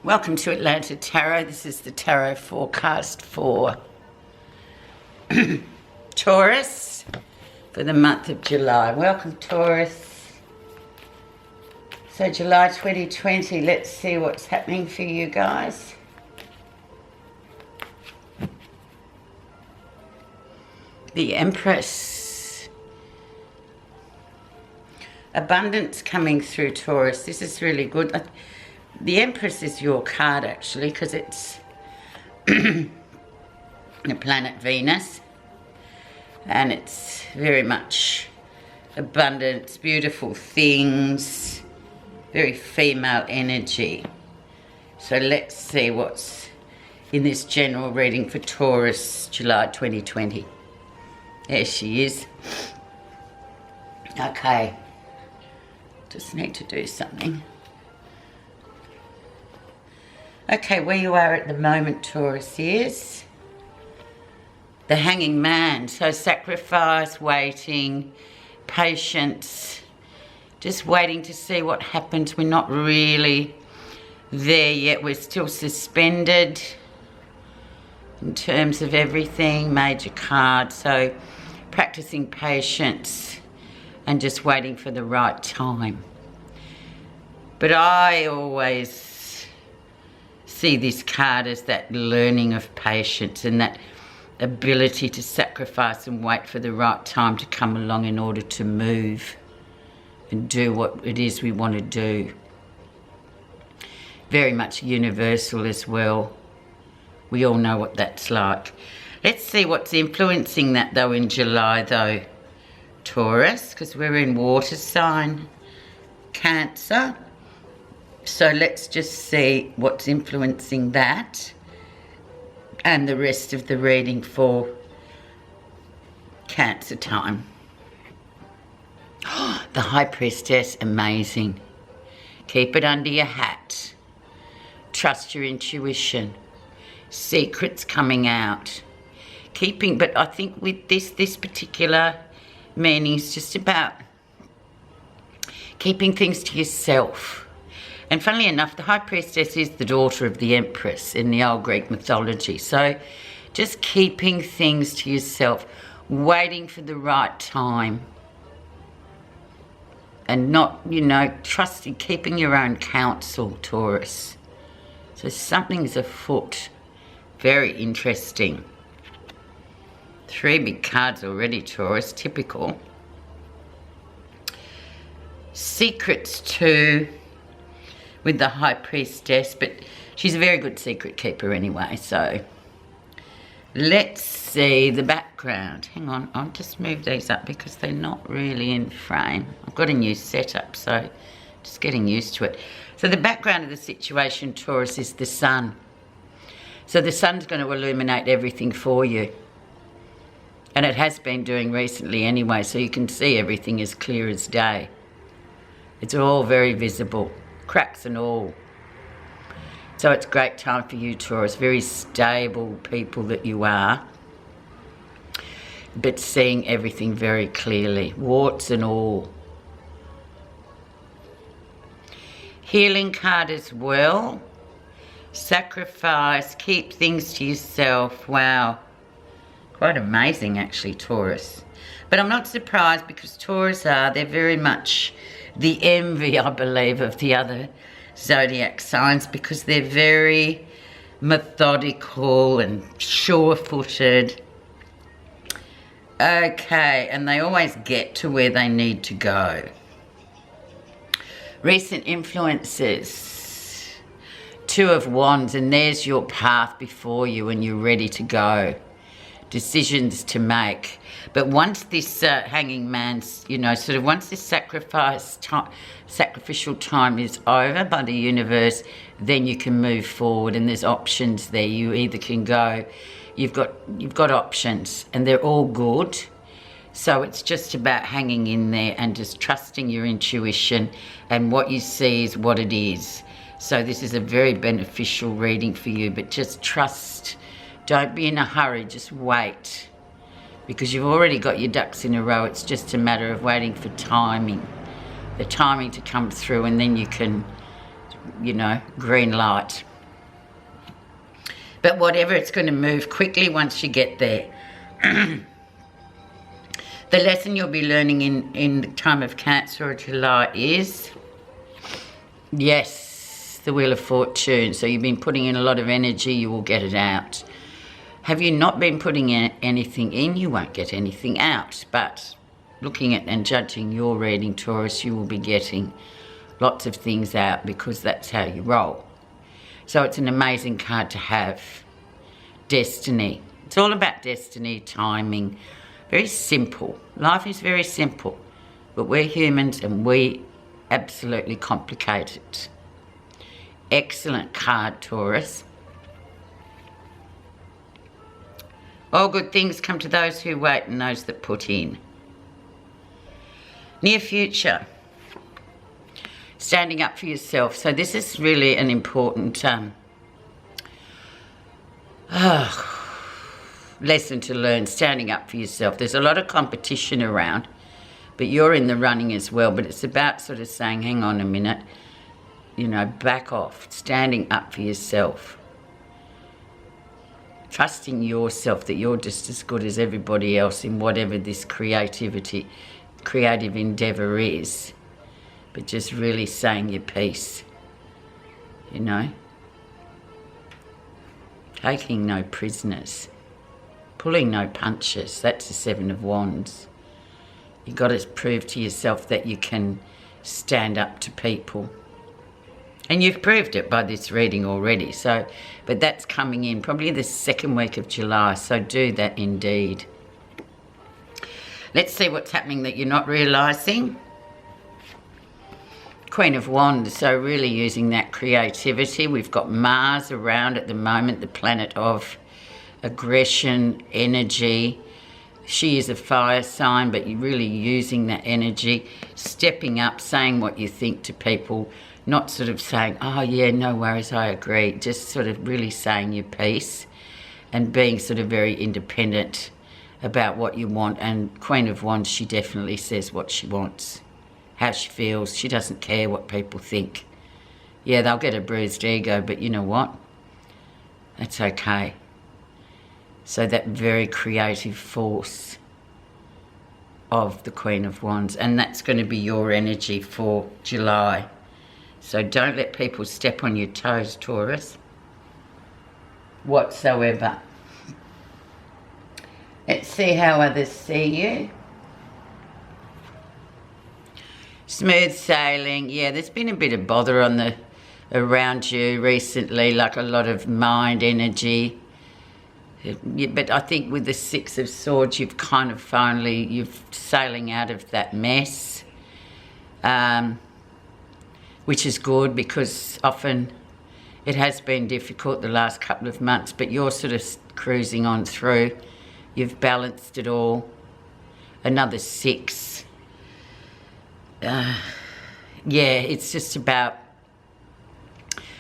Welcome to Atlanta Tarot. This is the tarot forecast for Taurus for the month of July. Welcome, Taurus. So July 2020, let's see what's happening for you guys. The Empress. Abundance coming through, Taurus. This is really good. The Empress is your card, actually, because it's the planet Venus. And it's very much abundance, beautiful things, very female energy. So let's see what's in this general reading for Taurus, July 2020. There she is. Okay. Just need to do something. Okay, where you are at the moment, Taurus, is the Hanging Man. So sacrifice, waiting, patience, just waiting to see what happens. We're not really there yet. We're still suspended in terms of everything, major card. So practicing patience and just waiting for the right time. But I always see this card as that learning of patience and that ability to sacrifice and wait for the right time to come along in order to move and do what it is we want to do. Very much universal as well. We all know what that's like. Let's see what's influencing that though in July though, Taurus, because we're in water sign, Cancer. So let's just see what's influencing that and the rest of the reading for Cancer time. The High Priestess, amazing. Keep it under your hat. Trust your intuition. Secrets coming out. But I think with this particular meaning is just about keeping things to yourself. And funnily enough, the High Priestess is the daughter of the Empress in the old Greek mythology. So just keeping things to yourself, waiting for the right time. And not, trusting, keeping your own counsel, Taurus. So something's afoot. Very interesting. 3 big cards already, Taurus, typical. Secrets too, with the High Priestess, but she's a very good secret keeper anyway, so let's see the background. Hang on, I'll just move these up because they're not really in frame. I've got a new setup, so just getting used to it. So the background of the situation, Taurus, is the sun. So the sun's going to illuminate everything for you. And it has been doing recently anyway, so you can see everything as clear as day. It's all very visible. Cracks and all. So it's a great time for you, Taurus. Very stable people that you are. But seeing everything very clearly. Warts and all. Healing card as well. Sacrifice. Keep things to yourself. Wow. Quite amazing actually, Taurus. But I'm not surprised because Taurus they're very much the envy, I believe, of the other zodiac signs because they're very methodical and sure-footed. Okay, and they always get to where they need to go. Recent influences. 2 of Wands, and there's your path before you and you're ready to go. Decisions to make. But once this Hanging Man's, once this sacrificial time is over by the universe, then you can move forward and there's options there. You either can go, you've got options and they're all good. So it's just about hanging in there and just trusting your intuition and what you see is what it is. So this is a very beneficial reading for you, but just trust. Don't be in a hurry, just wait. Because you've already got your ducks in a row. It's just a matter of waiting for timing. The timing to come through and then you can, green light. But whatever, it's going to move quickly once you get there. The lesson you'll be learning in the time of Cancer or July is, yes, the Wheel of Fortune. So you've been putting in a lot of energy, you will get it out. Have you not been putting anything in, you won't get anything out. But looking at and judging your reading, Taurus, you will be getting lots of things out because that's how you roll. So it's an amazing card to have. Destiny. It's all about destiny, timing. Very simple. Life is very simple. But we're humans and we absolutely complicate it. Excellent card, Taurus. All good things come to those who wait and those that put in. Near future. Standing up for yourself. So this is really an important lesson to learn, standing up for yourself. There's a lot of competition around, but you're in the running as well. But it's about sort of saying, hang on a minute, you know, back off, standing up for yourself. Trusting yourself that you're just as good as everybody else in whatever this creative endeavour is. But just really saying your piece, you know. Taking no prisoners. Pulling no punches. That's the Seven of Wands. You've got to prove to yourself that you can stand up to people. And you've proved it by this reading already. So, but that's coming in probably the second week of July. So do that indeed. Let's see what's happening that you're not realising. Queen of Wands, so really using that creativity. We've got Mars around at the moment, the planet of aggression, energy. She is a fire sign, but you're really using that energy, stepping up, saying what you think to people, not sort of saying, oh yeah, no worries, I agree, just sort of really saying your piece and being sort of very independent about what you want. And Queen of Wands, she definitely says what she wants, how she feels. She doesn't care what people think. Yeah, they'll get a bruised ego, but you know what? That's okay. So that very creative force of the Queen of Wands, and that's going to be your energy for July. So don't let people step on your toes, Taurus, whatsoever. Let's see how others see you. Smooth sailing. Yeah, there's been a bit of bother on around you recently, like a lot of mind energy. Yeah, but I think with the Six of Swords, you've kind of you're sailing out of that mess, which is good because often it has been difficult the last couple of months, but you're sort of cruising on through. You've balanced it all. Another 6. Yeah, it's just about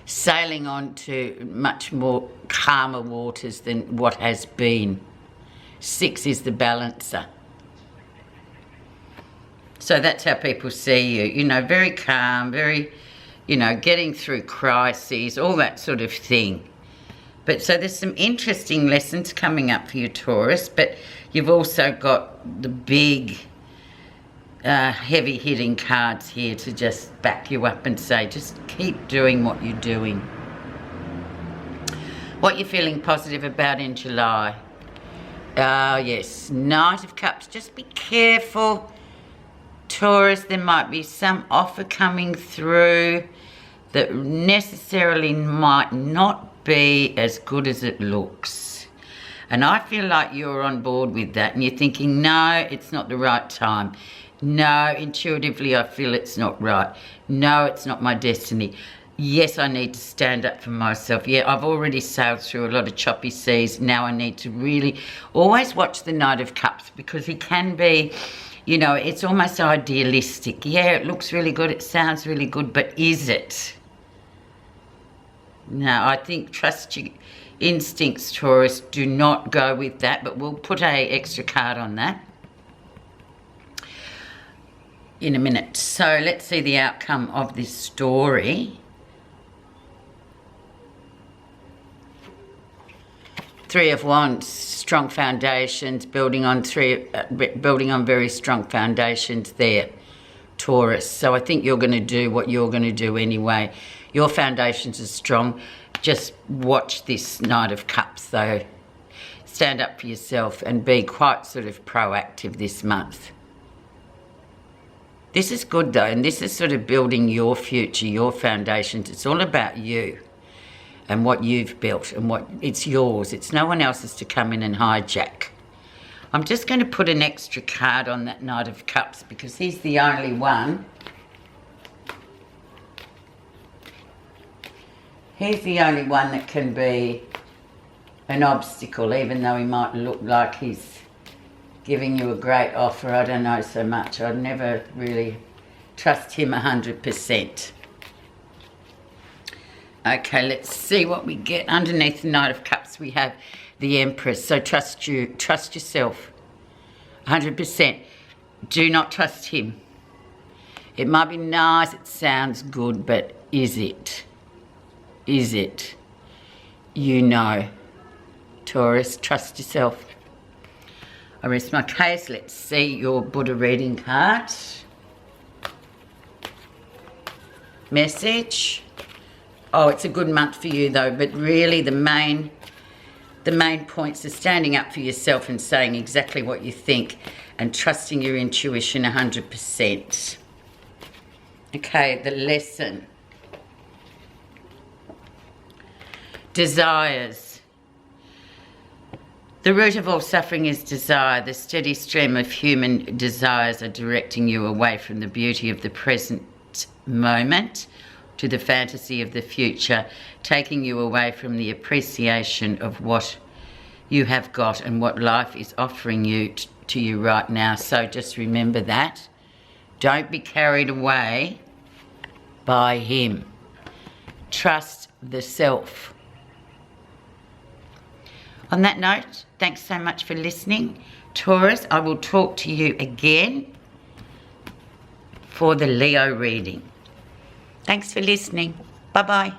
sailing on to much more calmer waters than what has been. 6 is the balancer. So that's how people see you, you know, very calm, very, you know, getting through crises, all that sort of thing. But so there's some interesting lessons coming up for you, Taurus, but you've also got the big heavy hitting cards here to just back you up and say, just keep doing what you're doing. What you're feeling positive about in July. Yes, Knight of Cups. Just be careful, Taurus. There might be some offer coming through that necessarily might not be as good as it looks. And I feel like you're on board with that and you're thinking, no, it's not the right time. No, intuitively I feel it's not right. No, it's not my destiny. Yes, I need to stand up for myself. Yeah, I've already sailed through a lot of choppy seas. Now I need to really always watch the Knight of Cups because he can be, you know, it's almost idealistic. Yeah, it looks really good, it sounds really good, but is it? No, I think trust your instincts, Taurus. Do not go with that, but we'll put a extra card on that in a minute. So let's see the outcome of this story. Three of Wands, strong foundations, building on very strong foundations there, Taurus. So I think you're going to do what you're going to do anyway. Your foundations are strong. Just watch this Knight of Cups though. Stand up for yourself and be quite sort of proactive this month. This is good though, and this is sort of building your future, your foundations. It's all about you and what you've built and what it's yours. It's no one else's to come in and hijack. I'm just going to put an extra card on that Knight of Cups because he's the only one. He's the only one that can be an obstacle, even though he might look like he's giving you a great offer. I don't know so much. I'd never really trust him 100%. Okay, let's see what we get. Underneath the Knight of Cups, we have the Empress. So trust yourself 100%. Do not trust him. It might be nice, it sounds good, but is it? Is it? You know. Taurus, trust yourself. I rest my case. Let's see your Buddha reading card. Message. Oh, it's a good month for you though, but really the main points are standing up for yourself and saying exactly what you think and trusting your intuition 100%. Okay, the lesson. Desires. The root of all suffering is desire. The steady stream of human desires are directing you away from the beauty of the present moment to the fantasy of the future, taking you away from the appreciation of what you have got and what life is offering you to you right now. So just remember that. Don't be carried away by him. Trust the self. On that note, thanks so much for listening. Taurus, I will talk to you again for the Leo reading. Thanks for listening. Bye-bye.